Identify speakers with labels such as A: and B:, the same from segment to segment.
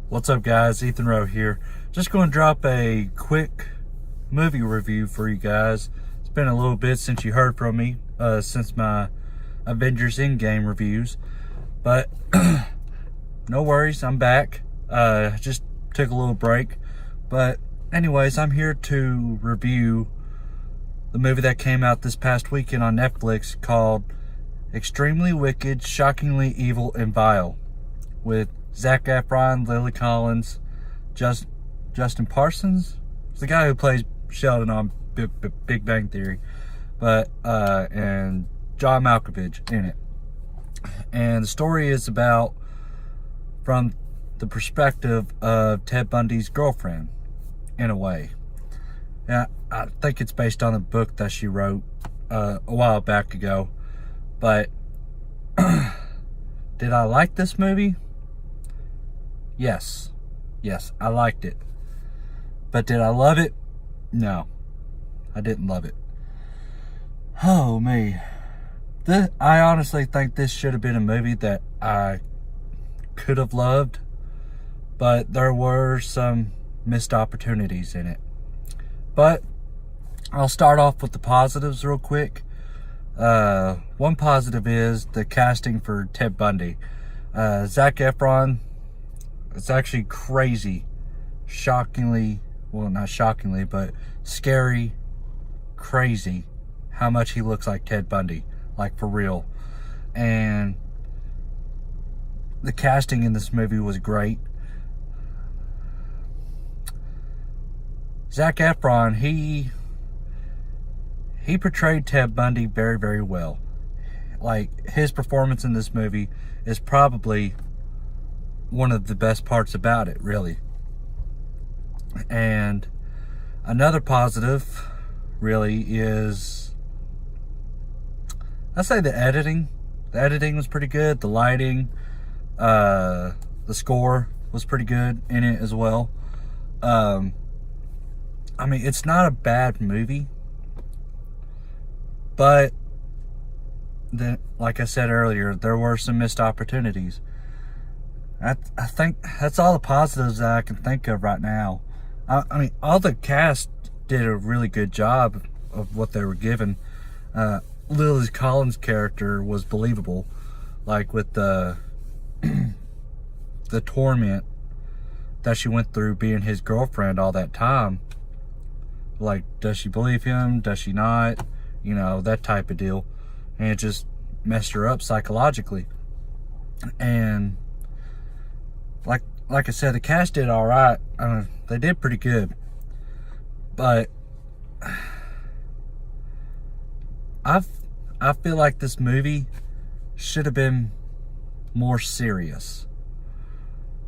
A: What's up, guys? Ethan Rowe here. Just going to drop a quick movie review for you guys. It's been a little bit since you heard from me, since my Avengers Endgame reviews. But no worries, I'm back. Just took a little break. But anyways, I'm here to review the movie that came out this past weekend on Netflix called Extremely Wicked, Shockingly Evil, and Vile, with Zac Efron, Lily Collins, Justin Parsons. It's the guy who plays Sheldon on Big Bang Theory, and John Malkovich in it. And the story is about from the perspective of Ted Bundy's girlfriend, in a way. Yeah, I think it's based on a book that she wrote a while back ago. But did I like this movie? Yes, I liked it. But did I love it? No, I didn't love it. Oh, me. I honestly think this should have been a movie that I could have loved, but there were some missed opportunities in it. But I'll start off with the positives real quick. One positive is the casting for Ted Bundy. Zac Efron, it's actually crazy, shockingly, well, not shockingly, but scary, crazy, how much he looks like Ted Bundy, like for real. And the casting in this movie was great. Zac Efron, he portrayed Ted Bundy very, very well. Like, his performance in this movie is probably one of the best parts about it, really. And another positive, really, is, I'd say the editing. The editing was pretty good. The lighting, the score was pretty good in it as well. I mean, it's not a bad movie. But then, like I said earlier, there were some missed opportunities. I think that's all the positives that I can think of right now. I mean, all the cast did a really good job of what they were given. Lily Collins' character was believable, like with the the torment that she went through being his girlfriend all that time. Like, does she believe him? Does she not? You know, that type of deal. And it just messed her up psychologically. And like I said, the cast did all right. They did pretty good. But I feel like this movie should have been more serious.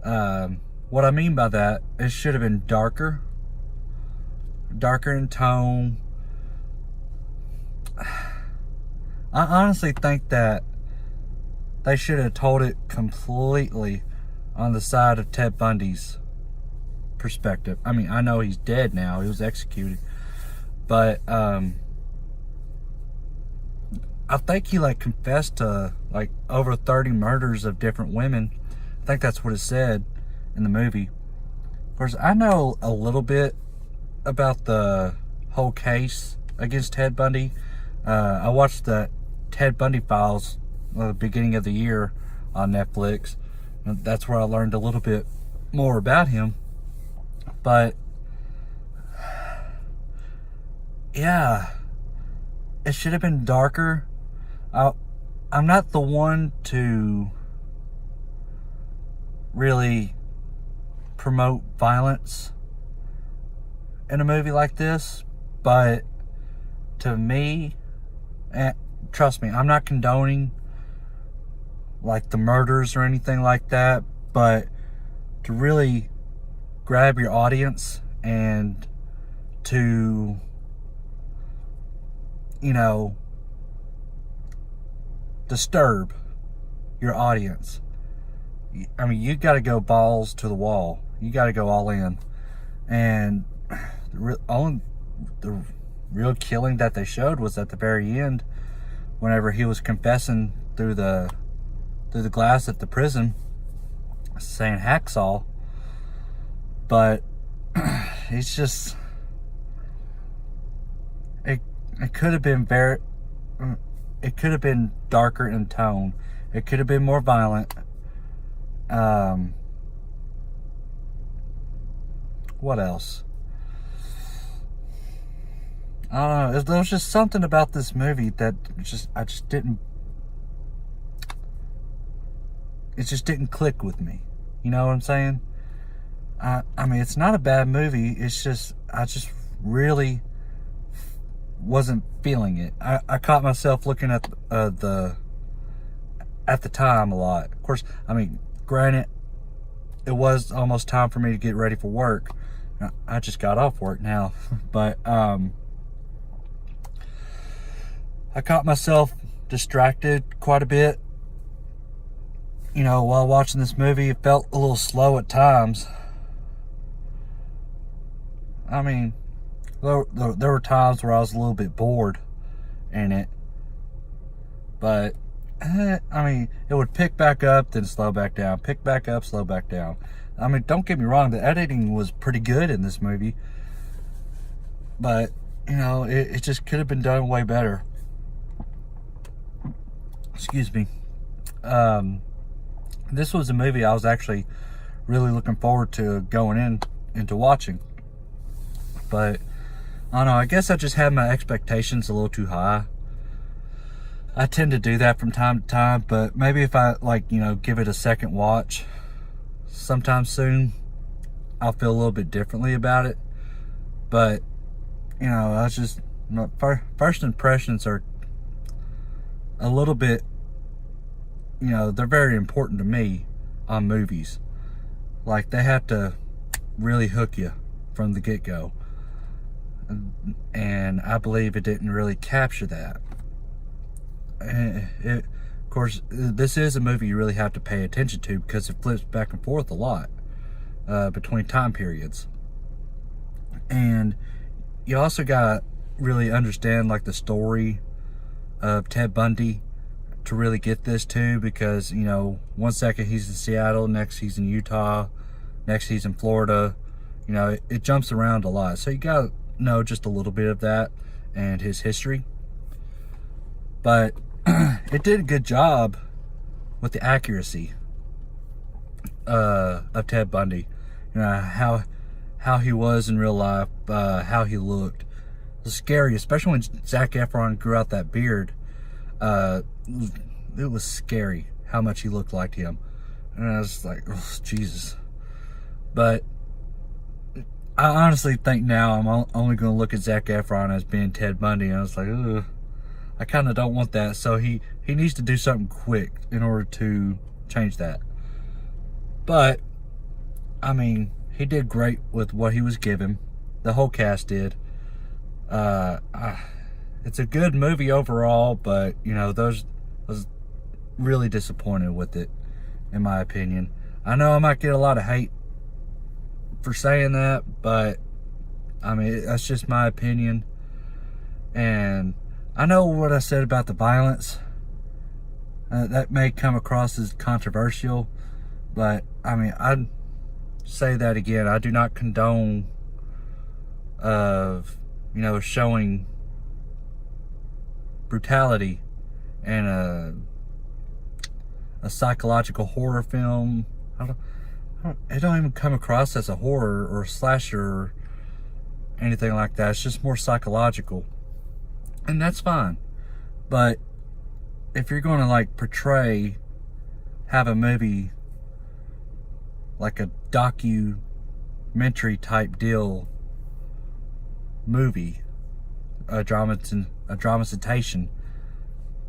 A: What I mean by that, it should have been darker in tone. I honestly think that they should have told it completely on the side of Ted Bundy's perspective. I mean, I know he's dead now. He was executed. But I think he confessed to over 30 murders of different women. I think that's what it said in the movie. Of course, I know a little bit about the whole case against Ted Bundy. I watched the Ted Bundy Files at the beginning of the year on Netflix. And that's where I learned a little bit more about him. But yeah, it should have been darker. I'm not the one to really promote violence in a movie like this, but to me, and trust me, I'm not condoning the murders or anything like that, but to really grab your audience and to, disturb your audience. I mean, you got to go balls to the wall. You got to go all in. And the real killing that they showed was at the very end, whenever he was confessing through the glass at the prison, saying hacksaw. But it's just, it could have been it could have been darker in tone. It could have been more violent. What else? I don't know. There was just something about this movie that I just didn't. It just didn't click with me. You know what I'm saying? I mean, it's not a bad movie. It's just I just really wasn't feeling it. I caught myself looking at the time a lot. Of course, I mean, granted, it was almost time for me to get ready for work. I just got off work now, but I caught myself distracted quite a bit. You know, while watching this movie, it felt a little slow at times. I mean, there were times where I was a little bit bored in it. But, I mean, it would pick back up, then slow back down. Pick back up, slow back down. I mean, don't get me wrong, the editing was pretty good in this movie. But, you know, it just could have been done way better. Excuse me. This was a movie I was actually really looking forward to going into watching. But, I don't know, I guess I just had my expectations a little too high. I tend to do that from time to time, but maybe if I, like, you know, give it a second watch sometime soon, I'll feel a little bit differently about it. But, you know, I was just, my first impressions are a little bit, you know, they're very important to me on movies. Like, they have to really hook you from the get-go. And I believe it didn't really capture that. Of course, this is a movie you really have to pay attention to because it flips back and forth a lot between time periods. And you also gotta really understand, like, the story of Ted Bundy to really get this too, because, you know, one second he's in Seattle, next he's in Utah, next he's in Florida. You know, it jumps around a lot, so you gotta know just a little bit of that and his history. But it did a good job with the accuracy of Ted Bundy. You know, how he was in real life, how he looked. It was scary, especially when Zac Efron grew out that beard. It was scary how much he looked like him. And I was like, oh, Jesus. But I honestly think now I'm only going to look at Zac Efron as being Ted Bundy. And I was like, ugh, I kind of don't want that. So he needs to do something quick in order to change that. But, I mean, he did great with what he was given. The whole cast did. It's a good movie overall, but, you know, I was really disappointed with it, in my opinion. I know I might get a lot of hate for saying that, but I mean, that's just my opinion. And I know what I said about the violence, that may come across as controversial, but I mean, I'd say that again. I do not condone of, you know, showing brutality in a psychological horror film. It don't even come across as a horror or a slasher or anything like that. It's just more psychological, and that's fine. But if you're going to, like, have a movie like a documentary type deal movie, a dramatization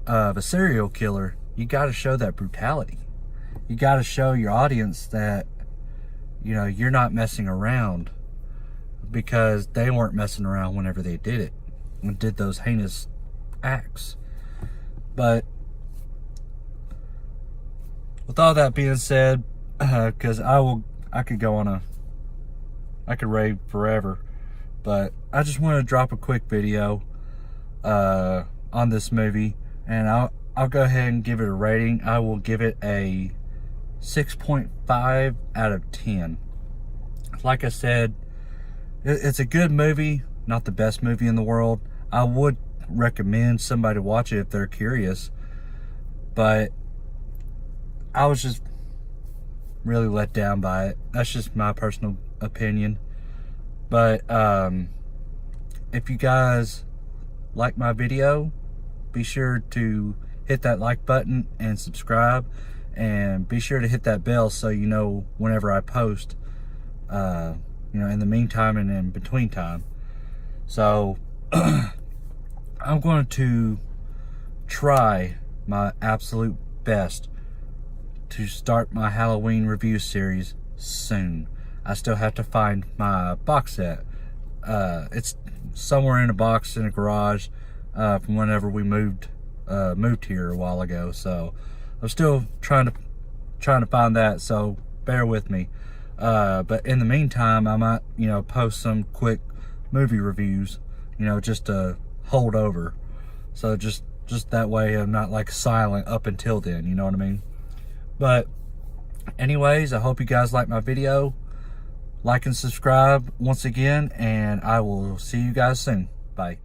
A: of a serial killer, you got to show that brutality. You got to show your audience that, you know, you're not messing around, because they weren't messing around whenever they did it and did those heinous acts. But with all that being said, because I could rave forever, but I just wanted to drop a quick video on this movie, and I'll go ahead and give it a rating. I will give it a 6.5 out of 10. like I said, it's a good movie, not the best movie in the world. I would recommend somebody watch it if they're curious, but I was just really let down by it. That's just my personal opinion. But if you guys like my video, be sure to hit that like button and subscribe, and be sure to hit that bell so you know whenever I post, in the meantime and in between time. So I'm going to try my absolute best to start my Halloween review series soon. I still have to find my box set. It's somewhere in a box in a garage from whenever we moved here a while ago. So I'm still trying to find that. So bear with me. But in the meantime, I might post some quick movie reviews. Just to hold over. So just that way I'm not like silent up until then. You know what I mean? But anyways, I hope you guys like my video. Like and subscribe once again, and I will see you guys soon. Bye.